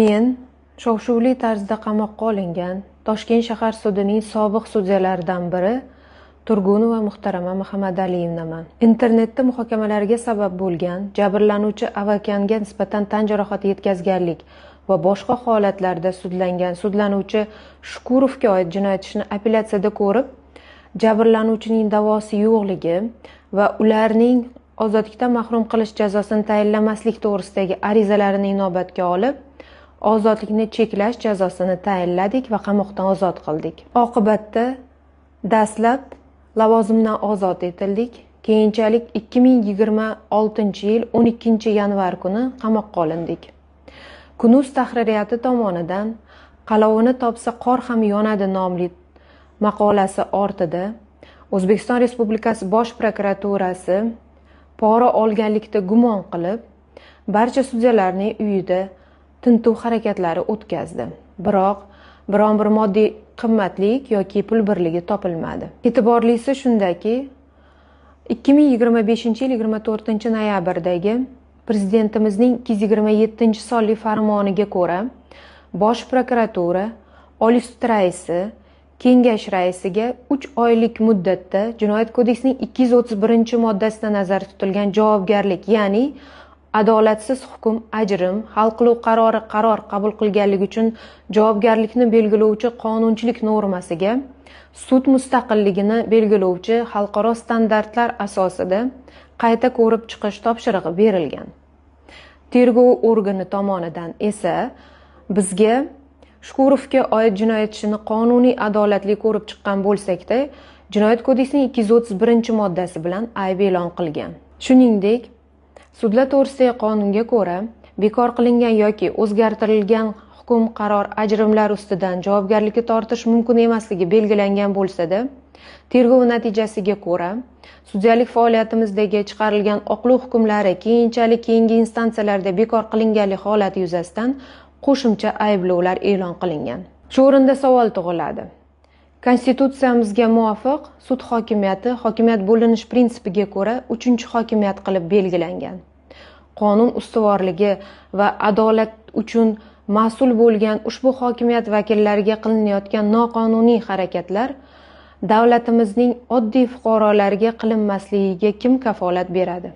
Men shov-shuvli tarzda qamoqqa olingan Toshkent shahar sudining sobiq sudyalaridan biri Turgunova Muhtarama Muhammadaliyevnaman. Internetda muhokamalarga sabab bo'lgan jabrlanuvchi Avakanga nisbatan tan jarohati yetkazganlik va boshqa holatlarda sudlangan sudlanuvchi Shukurovga oid jinoyat ishini apellyatsiyada ko'rib, jabrlanuvchining da'vosi yo'qligi va ularning ozodlikdan mahrum qilish jazosini tayinlamaslik to'g'risidagi arizalarini inobatga olib, ozodlikni cheklash jazosini tayinladik va qamoqdan ozod qildik. Oqibatda dastlab lavozimdan ozod etildik. Keyinchalik 2026-yil 12-yanvar kuni qamoqqa olindik. Kunuz tahririyati tomonidan Qalovini topsa qor ham yonadi nomli maqolasi ortida O'zbekiston Respublikasi Bosh prokuraturasi pora olganlikda gumon qilib, barcha sudyalarning uyida tintuv harakatlari o'tkazdi. Biroq biron bir moddiy qimmatlik yoki pul birligi topilmadi. E'tiborlisi shundaki, 2025-yil 24-noyabrdagi Prezidentimizning 227-sonli farmoniga ko'ra, Bosh prokuratura Oliy sud raisi Kengash raisiga 3 oylik muddatda Jinoyat kodeksining 231-moddasida nazarda tutilgan javobgarlik, ya'ni adolatsiz hukm, ajrim, hal qiluv qarori qabul qilganligi uchun javobgarlikni belgilovchi qonunchilik normasiga sud mustaqilligini belgilovchi xalqaro standartlar asosida qayta ko'rib chiqish topshirig'i berilgan. Tergov organi tomonidan esa bizga Shukurovga oid jinoyat ishini qonuniy adolatli ko'rib chiqqan bo'lsak-da, Jinoyat kodeksining 231-moddasi bilan ayb e'lon qilgan. Shuningdek, Sudlar to'g'risidagi qonunga ko'ra, bekor qilingan yoki o'zgartirilgan hukm, qaror, ajrimlar ustidan javobgarlikka tortish mumkin emasligi belgilangan bo'lsa-da, tergov natijasiga ko'ra, sudyalik faoliyatimizdagi chiqarilgan oqlov hukmlari keyinchalik keyingi instansiyalarda bekor qilinganlik holati yuzasidan qo'shimcha ayblovlar e'lon qilingan. Shu o'rinda savol tug'iladi. Konstitutsiyamizga muvofiq sud hokimiyati hokimiyat bo'linish prinsipiga ko'ra 3-hokimiyat qilib belgilangan. Qonun ustuvorligi va adolat uchun mas'ul bo'lgan ushbu hokimiyat vakillariga qilinayotgan noqonuniy harakatlar davlatimizning oddiy fuqarolariga qilinmasligiga kim kafolat beradi?